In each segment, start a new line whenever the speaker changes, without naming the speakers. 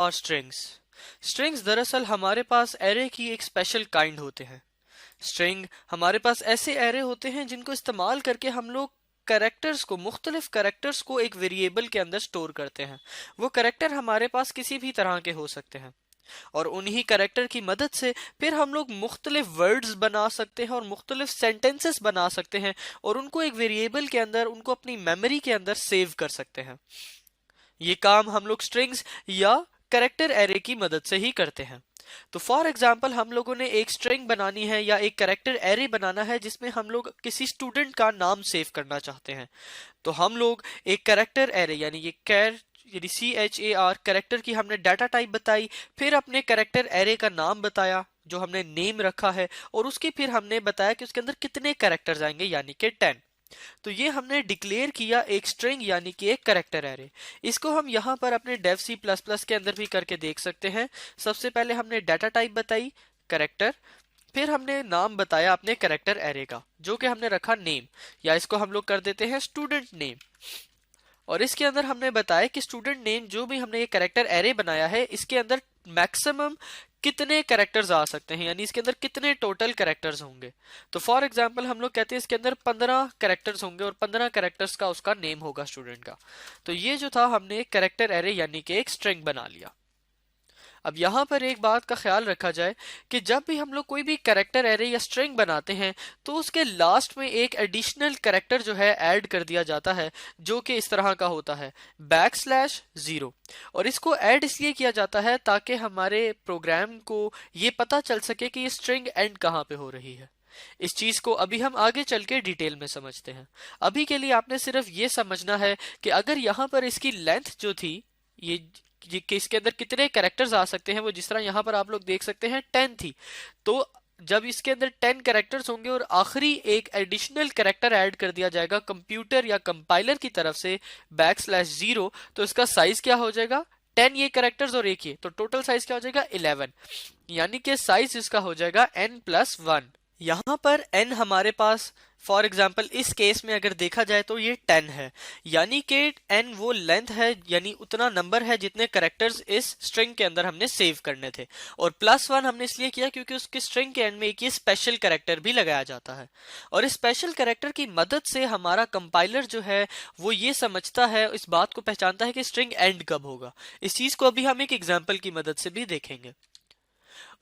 और strings. Strings दरअसल हमारे पास एरे की एक स्पेशल काइंड होते हैं। स्ट्रिंग हमारे पास ऐसे एरे होते हैं जिनको इस्तेमाल करके हम लोग करेक्टर्स को, मुख्तलिफ करेक्टर्स को एक वेरिएबल के अंदर स्टोर करते हैं। वो करेक्टर हमारे पास किसी भी तरह के हो सकते हैं और उन्हीं करेक्टर की मदद से फिर हम लोग मुख्तलिफ वर्ड्स बना सकते हैं और मुख्तलिफ सेंटेंसेस बना सकते हैं और उनको एक वेरिएबल के अंदर, उनको अपनी मेमोरी के अंदर सेव कर सकते हैं। ये काम हम लोग स्ट्रिंग्स या करेक्टर एरे की मदद से ही करते हैं। तो फॉर एग्जाम्पल हम लोगों ने एक स्ट्रिंग बनानी है या एक करेक्टर एरे बनाना है जिसमें हम लोग किसी स्टूडेंट का नाम सेव करना चाहते हैं। तो हम लोग एक करेक्टर एरे यानी ये CHAR करेक्टर की हमने डाटा टाइप बताई, फिर अपने करेक्टर एरे का नाम बताया जो हमने नेम रखा है और उसकी फिर हमने बताया कि उसके अंदर कितने करेक्टर्स आएंगे यानी कि 10। तो ये हमने डिक्लेयर किया एक स्ट्रिंग यानी कि एक करेक्टर एरे। इसको हम यहाँ पर अपने डेव C++ के अंदर भी करके देख सकते हैं। सबसे पहले हमने डाटा टाइप बताई करेक्टर, फिर हमने नाम बताया अपने करेक्टर एरे का जो कि हमने रखा नेम, या इसको हम लोग कर देते हैं स्टूडेंट नेम। और इसके अंदर हमने बताया कि स्टूडेंट नेम जो भी हमने ये करेक्टर एरे बनाया है इसके अंदर मैक्सिमम कितने कैरेक्टर्स आ सकते हैं, यानी इसके अंदर कितने टोटल कैरेक्टर्स होंगे। तो फॉर एग्जांपल हम लोग कहते हैं इसके अंदर 15 कैरेक्टर्स होंगे और 15 कैरेक्टर्स का उसका नेम होगा स्टूडेंट का। तो ये जो था हमने एक कैरेक्टर एरे यानी कि एक स्ट्रिंग बना लिया। अब यहाँ पर एक बात का ख्याल रखा जाए कि जब भी हम लोग कोई भी कैरेक्टर एरे या स्ट्रिंग बनाते हैं तो उसके लास्ट में एक एडिशनल कैरेक्टर जो है ऐड कर दिया जाता है जो कि इस तरह का होता है \0। और इसको ऐड इसलिए किया जाता है ताकि हमारे प्रोग्राम को ये पता चल सके कि ये स्ट्रिंग एंड कहाँ पे हो रही है। इस चीज को अभी हम आगे चल के डिटेल में समझते हैं। अभी के लिए आपने सिर्फ ये समझना है कि अगर यहाँ पर इसकी लेंथ जो थी, ये कि इसके अंदर कितने कैरेक्टर्स आ सकते हैं, वो जिस तरह यहाँ पर आप लोग देख सकते हैं 10 थी। तो जब इसके अंदर 10 कैरेक्टर्स होंगे और आखिरी एक एडिशनल कैरेक्टर ऐड कर दिया जाएगा कंप्यूटर या कंपाइलर की तरफ से \0, तो इसका साइज क्या हो जाएगा 10 ये कैरेक्टर्स और एक ये, तो टोटल साइज क्या हो जाएगा 11, यानी कि साइज इसका हो जाएगा n+1। यहाँ पर n हमारे पास फॉर एग्जाम्पल इस केस में अगर देखा जाए तो ये 10 है, यानी कि n वो लेंथ है, यानी उतना नंबर है जितने करेक्टर्स इस स्ट्रिंग के अंदर हमने सेव करने थे। और +1 हमने इसलिए किया क्योंकि उसके स्ट्रिंग के एंड में एक ये स्पेशल कैरेक्टर भी लगाया जाता है और इस स्पेशल कैरेक्टर की मदद से हमारा कंपाइलर जो है वो ये समझता है, इस बात को पहचानता है कि स्ट्रिंग एंड कब होगा। इस चीज को अभी हम एक एग्जाम्पल की मदद से भी देखेंगे।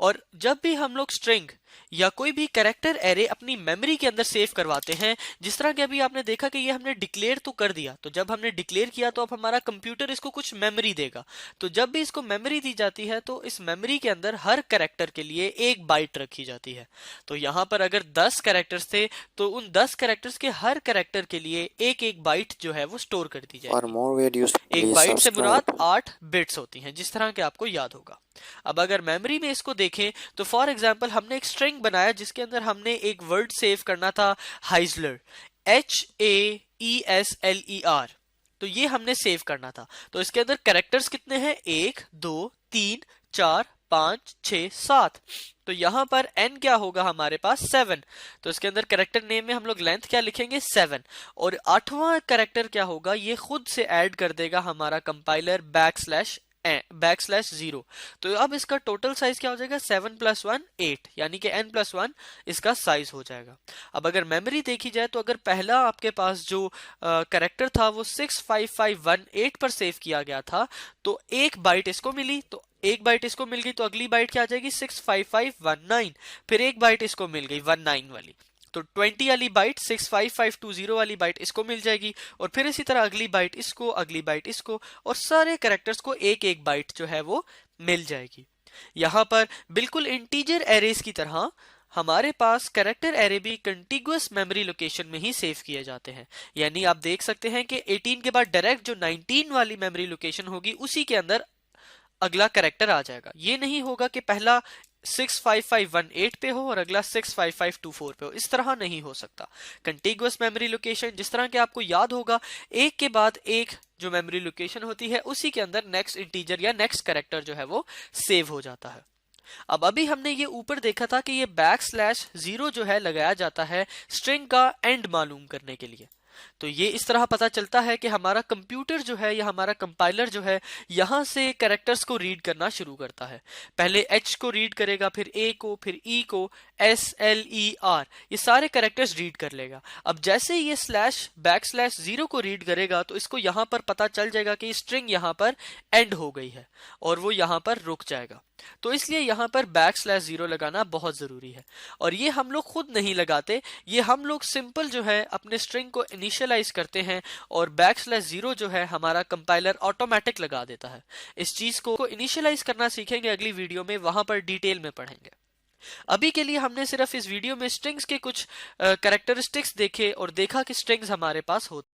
और जब भी हम लोग स्ट्रिंग या कोई भी कैरेक्टर एरे अपनी मेमोरी के अंदर सेव करवाते हैं, जिस तरह कि अभी आपने देखा कि ये हमने डिक्लेयर तो कर दिया, तो जब हमने डिक्लेयर किया तो अब हमारा कंप्यूटर इसको कुछ मेमोरी देगा। तो जब भी इसको मेमोरी दी जाती है तो इस मेमोरी के अंदर हर कैरेक्टर के लिए 1 बाइट रखी जाती है। तो यहाँ पर अगर 10 कैरेक्टर्स थे तो उन 10 कैरेक्टर्स के हर कैरेक्टर के लिए 1-1 बाइट जो है वो स्टोर कर दी जाएगी। 1 बाइट से मुराद 8 बिट्स होती हैं, जिस तरह के आपको याद होगा। अब अगर मेमोरी में इसको देखें तो फॉर एग्जांपल हमने एक स्ट्रिंग बनाया जिसके अंदर हमने एक वर्ड सेव करना था हाइजलर, HAESLER। तो ये हमने सेव करना था। तो इसके अंदर कैरेक्टर्स कितने हैं 1 2 3 4 5 6 7। तो यहां पर n क्या होगा हमारे पास 7। तो इसके अंदर कैरेक्टर नेम में हम लोग लेंथ क्या लिखेंगे 7। और 8वां कैरेक्टर क्या होगा ये खुद से ऐड कर देगा हमारा कंपाइलर \0। तो अब इसका टोटल साइज क्या हो जाएगा 7+1 8, यानी कि n+1 इसका साइज हो जाएगा। अब अगर मेमोरी देखी जाए तो अगर पहला आपके पास जो कैरेक्टर था वो 65518 पर सेव किया गया था तो 1 बाइट इसको मिली, तो 1 बाइट इसको मिल गई तो अगली बाइट क्या आ जाएगी 65519, फिर 1 बाइट इसको मिल गई 19 वाली, तो 20 वाली बाइट 65520 वाली बाइट इसको मिल जाएगी और फिर इसी तरह अगली बाइट इसको, अगली बाइट इसको, और सारे कैरेक्टर्स को 1-1 बाइट जो है वो मिल जाएगी। यहाँ पर बिल्कुल इंटीजर एरेज की तरह हमारे पास कैरेक्टर एरे भी कंटिगुअस मेमोरी लोकेशन में ही सेव किए जाते हैं, यानी आप देख सकते हैं कि 18 के बाद डायरेक्ट जो 19 वाली मेमोरी लोकेशन होगी उसी के अंदर अगला कैरेक्टर आ जाएगा। ये नहीं होगा कि पहला 65518 पे हो और अगला 65524 पे हो, इस तरह नहीं हो सकता। कंटिगुअस मेमोरी लोकेशन जिस तरह के आपको याद होगा एक के बाद एक जो मेमोरी लोकेशन होती है उसी के अंदर नेक्स्ट इंटीजर या नेक्स्ट कैरेक्टर जो है वो सेव हो जाता है। अब अभी हमने ये ऊपर देखा था कि ये \0 जो है लगाया जाता है स्ट्रिंग का एंड मालूम करने के लिए। तो ये इस तरह पता चलता है कि हमारा कंप्यूटर जो है या हमारा कंपाइलर जो है यहाँ से कैरेक्टर्स को रीड करना शुरू करता है। पहले एच को रीड करेगा, फिर ए को, फिर ई को, एस एल ई आर, ये सारे कैरेक्टर्स रीड कर लेगा। अब जैसे ये स्लैश बैक स्लैश जीरो को रीड करेगा तो इसको यहाँ पर पता चल जाएगा कि स्ट्रिंग यहाँ पर एंड हो गई है और वो यहाँ पर रुक जाएगा। तो इसलिए यहाँ पर बैक स्लैश जीरो लगाना बहुत जरूरी है और ये हम लोग खुद नहीं लगाते, ये हम लोग सिंपल जो है अपने स्ट्रिंग को इनिशियलाइज करते हैं और बैक स्लैश जीरो जो है हमारा कंपाइलर ऑटोमेटिक लगा देता है। इस चीज को इनिशियलाइज करना सीखेंगे अगली वीडियो में, वहां पर डिटेल में पढ़ेंगे। अभी के लिए हमने सिर्फ इस वीडियो में स्ट्रिंग्स के कुछ कैरेक्टरिस्टिक्स देखे और देखा कि स्ट्रिंग्स हमारे पास होते